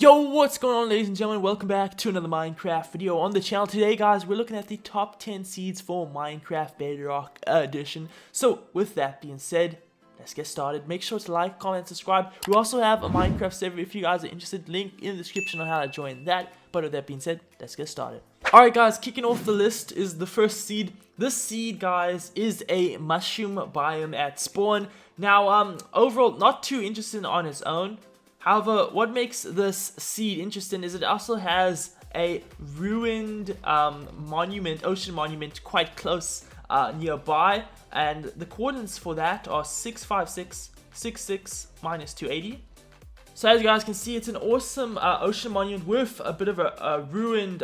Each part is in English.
Yo, what's going on, ladies and gentlemen? Welcome back to another Minecraft video on the channel. Today, guys, we're looking at the top 10 seeds for Minecraft Bedrock edition. So, with that being said, let's get started. Make sure to like, comment, subscribe. We also have a Minecraft server if you guys are interested. Link in the description on how to join that. But with that being said, let's get started. Alright, guys, kicking off the list is the first seed. This seed, guys, is a mushroom biome at spawn. Now, overall, not too interesting on its own. However, what makes this seed interesting is it also has a ruined ocean monument quite close nearby, and the coordinates for that are 65666 minus 280. So as you guys can see, it's an awesome ocean monument with a bit of a ruined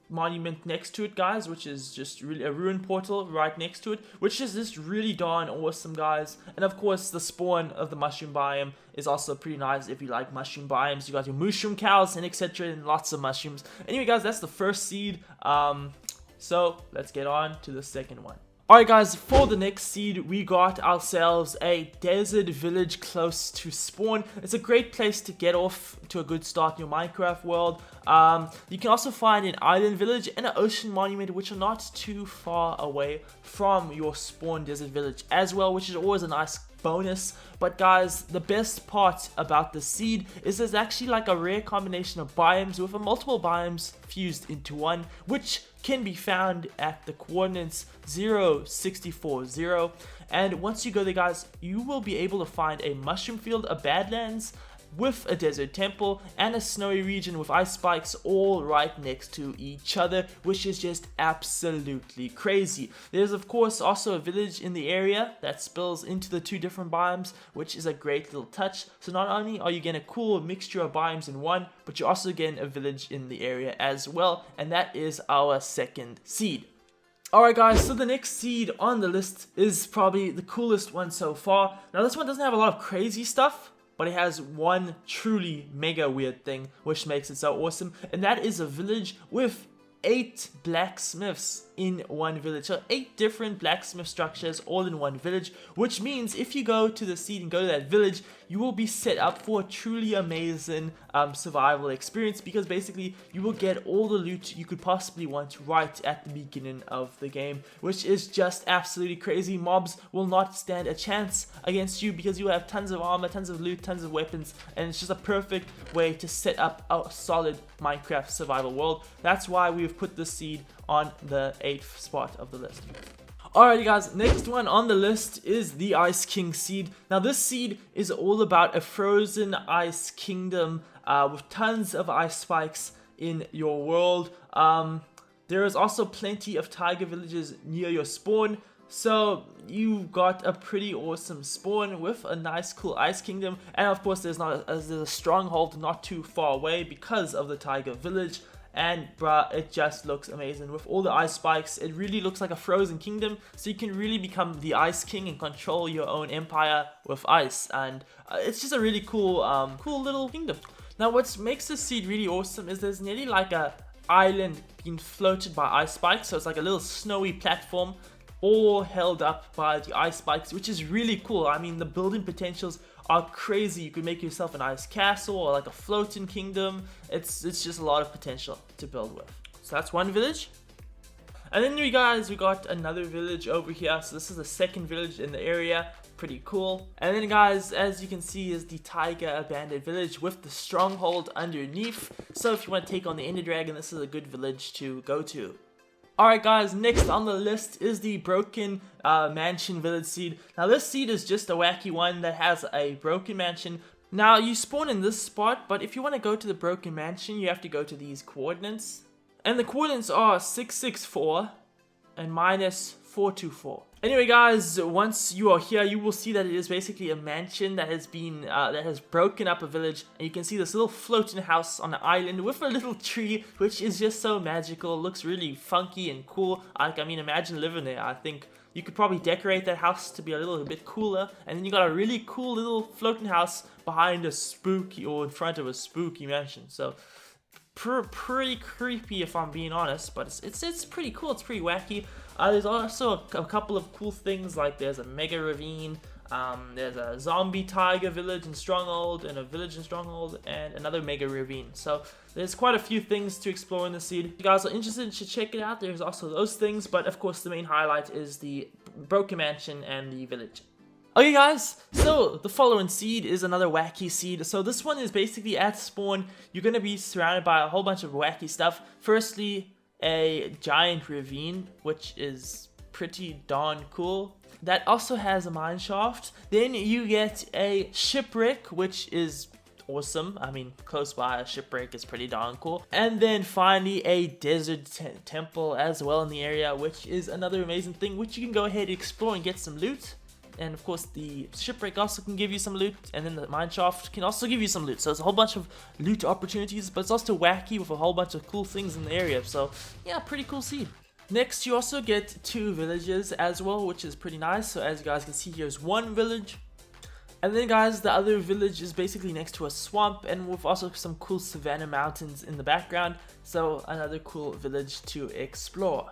monument next to it, guys, which is just really a ruined portal right next to it, which is just really darn awesome, guys. And of course, the spawn of the mushroom biome is also pretty nice if you like mushroom biomes. You got your mushroom cows and etc, and lots of mushrooms. Anyway, guys, that's the first seed. So let's get on to the second one. Alright, guys, for the next seed, we got ourselves a desert village close to spawn. It's a great place to get off to a good start in your Minecraft world. You can also find an island village and an ocean monument, which are not too far away from your spawn desert village as well, which is always a nice bonus. But guys, the best part about the seed is there's actually like a rare combination of biomes with multiple biomes fused into one, which can be found at the coordinates 0640. And once you go there, guys, you will be able to find a mushroom field, a badlands with a desert temple, and a snowy region with ice spikes all right next to each other, which is just absolutely crazy. There's of course also a village in the area that spills into the two different biomes, which is a great little touch. So not only are you getting a cool mixture of biomes in one, but you're also getting a village in the area as well, and that is our second seed. Alright, guys, so the next seed on the list is probably the coolest one so far. Now this one doesn't have a lot of crazy stuff, but it has one truly mega weird thing which makes it so awesome, and that is a village with 8 blacksmiths in one village. So 8 different blacksmith structures all in one village, which means if you go to the seed and go to that village, you will be set up for a truly amazing survival experience, because basically you will get all the loot you could possibly want right at the beginning of the game, which is just absolutely crazy. Mobs will not stand a chance against you because you have tons of armor, tons of loot, tons of weapons, and it's just a perfect way to set up a solid Minecraft survival world. That's why we've put this seed on the 8th spot of the list. Alrighty, guys, next one on the list is the Ice King seed. Now this seed is all about a frozen ice kingdom with tons of ice spikes in your world. There is also plenty of tiger villages near your spawn, so you got a pretty awesome spawn with a nice cool ice kingdom. And of course there's a stronghold not too far away because of the tiger village. And bruh, it just looks amazing with all the ice spikes. It really looks like a frozen kingdom, so you can really become the Ice King and control your own empire with ice. And it's just a really cool cool little kingdom. Now what makes this seed really awesome is there's nearly like a island being floated by ice spikes, so it's like a little snowy platform all held up by the ice spikes, which is really cool. I mean, the building potentials are crazy. You could make yourself an ice castle or like a floating kingdom. It's just a lot of potential to build with. So that's one village. And then you guys, we got another village over here. So this is the second village in the area. Pretty cool. And then guys, as you can see, is the tiger abandoned village with the stronghold underneath. So if you want to take on the Ender Dragon, this is a good village to go to. Alright, guys, next on the list is the broken mansion village seed. Now this seed is just a wacky one that has a broken mansion. Now you spawn in this spot, but if you want to go to the broken mansion, you have to go to these coordinates. And the coordinates are 664 and minus 424. Anyway, guys, once you are here, you will see that it is basically a mansion that has been that has broken up a village, and you can see this little floating house on an island with a little tree, which is just so magical. It looks really funky and cool. I mean, imagine living there. I think you could probably decorate that house to be a little bit cooler, and then you got a really cool little floating house behind a spooky, or in front of a spooky mansion. So pretty creepy if I'm being honest, but it's pretty cool. It's pretty wacky. There's also a couple of cool things, like there's a mega ravine, There's a zombie tiger village and stronghold, and a village and stronghold, and another mega ravine. So there's quite a few things to explore in the seed. If you guys are interested, you should check it out. There's also those things, but of course the main highlight is the broken mansion and the village. Okay guys, so the following seed is another wacky seed. So this one is basically at spawn, you're going to be surrounded by a whole bunch of wacky stuff. Firstly, a giant ravine, which is pretty darn cool. That also has a mine shaft. Then you get a shipwreck, which is awesome. I mean, close by a shipwreck is pretty darn cool. And then finally a desert temple as well in the area, which is another amazing thing, which you can go ahead and explore and get some loot. And of course the shipwreck also can give you some loot, and then the mineshaft can also give you some loot. So it's a whole bunch of loot opportunities, but it's also wacky with a whole bunch of cool things in the area. So yeah, pretty cool seed. Next, you also get 2 villages as well, which is pretty nice. So as you guys can see, here's one village. And then guys, the other village is basically next to a swamp, and with also some cool savanna mountains in the background. So another cool village to explore.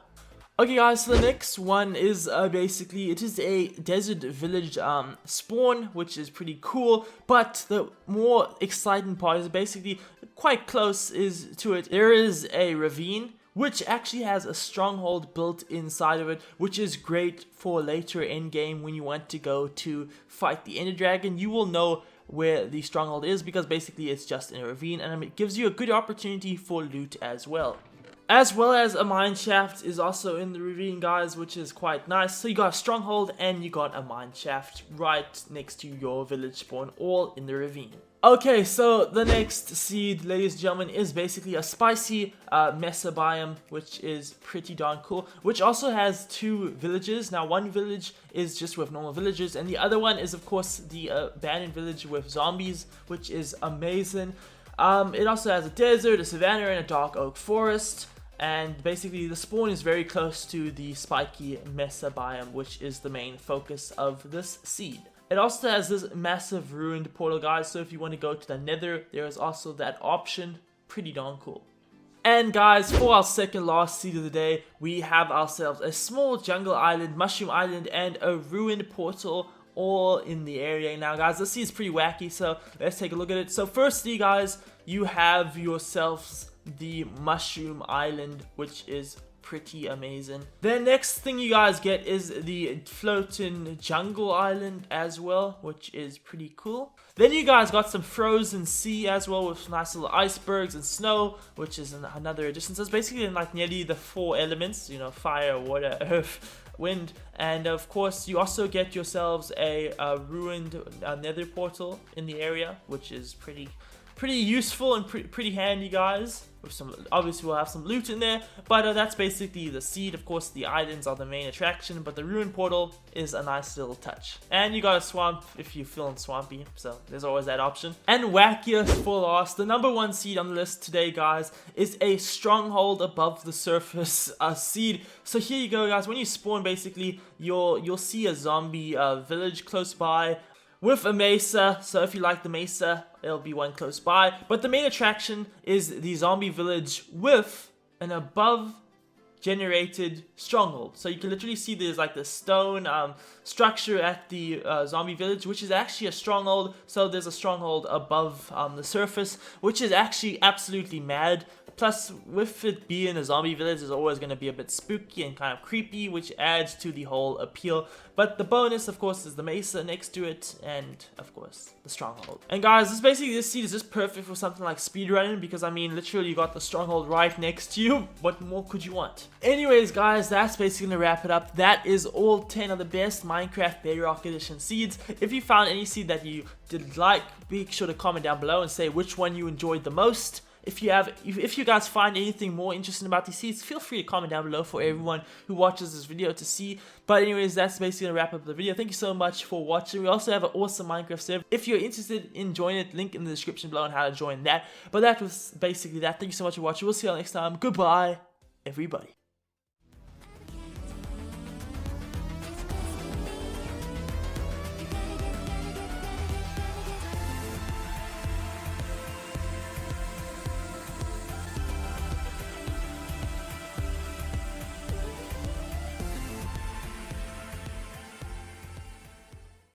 Okay guys, so the next one is basically, it is a desert village spawn, which is pretty cool, but the more exciting part is basically quite close to it. There is a ravine, which actually has a stronghold built inside of it, which is great for later in game when you want to go to fight the Ender Dragon. You will know where the stronghold is because basically it's just in a ravine, and it gives you a good opportunity for loot as well. As well as a mine shaft is also in the ravine, guys, which is quite nice. So you got a stronghold and you got a mine shaft right next to your village spawn, all in the ravine. Okay, so the next seed, ladies and gentlemen, is basically a spicy mesa biome, which is pretty darn cool, which also has 2 villages. Now, one village is just with normal villagers, and the other one is, of course, the abandoned village with zombies, which is amazing. It also has a desert, a savanna, and a dark oak forest. And basically the spawn is very close to the spiky mesa biome, which is the main focus of this seed. It also has this massive ruined portal, guys, so if you want to go to the nether, there is also that option. Pretty darn cool. And guys, for our second last seed of the day, we have ourselves a small jungle island, mushroom island, and a ruined portal all in the area. Now guys, this seed is pretty wacky, so let's take a look at it. So firstly guys, you have yourselves the mushroom island, which is pretty amazing. The next thing you guys get is the floating jungle island as well, which is pretty cool. Then you guys got some frozen sea as well with nice little icebergs and snow, which is another addition. So it's basically like nearly the 4 elements, you know, fire, water, earth, wind. And of course you also get yourselves a ruined nether portal in the area, which is pretty useful and pretty handy, guys. With some, obviously we'll have some loot in there, but that's basically the seed. Of course the islands are the main attraction, but the ruined portal is a nice little touch. And you got a swamp if you're feeling swampy, so there's always that option. And wackier for last, the number 1 seed on the list today, guys, is a stronghold above the surface seed. So here you go, guys. When you spawn, basically you'll see a zombie village close by with a mesa. So if you like the mesa, it'll be one close by. But the main attraction is the zombie village with an above generated stronghold. So you can literally see there's like the stone structure at the zombie village, which is actually a stronghold. So there's a stronghold above the surface, which is actually absolutely mad. Plus, with it being a zombie village, it's always going to be a bit spooky and kind of creepy, which adds to the whole appeal. But the bonus, of course, is the mesa next to it, and of course, the stronghold. And guys, this seed is just perfect for something like speedrunning, because I mean, literally, you got the stronghold right next to you. What more could you want? Anyways, guys, that's basically going to wrap it up. That is all 10 of the best Minecraft Bedrock Edition seeds. If you found any seed that you did like, be sure to comment down below and say which one you enjoyed the most. If you guys find anything more interesting about these seeds, feel free to comment down below for everyone who watches this video to see. But anyways, that's basically gonna wrap up the video. Thank you so much for watching. We also have an awesome Minecraft server. If you're interested in joining it, link in the description below on how to join that. But that was basically that. Thank you so much for watching. We'll see you all next time. Goodbye, everybody.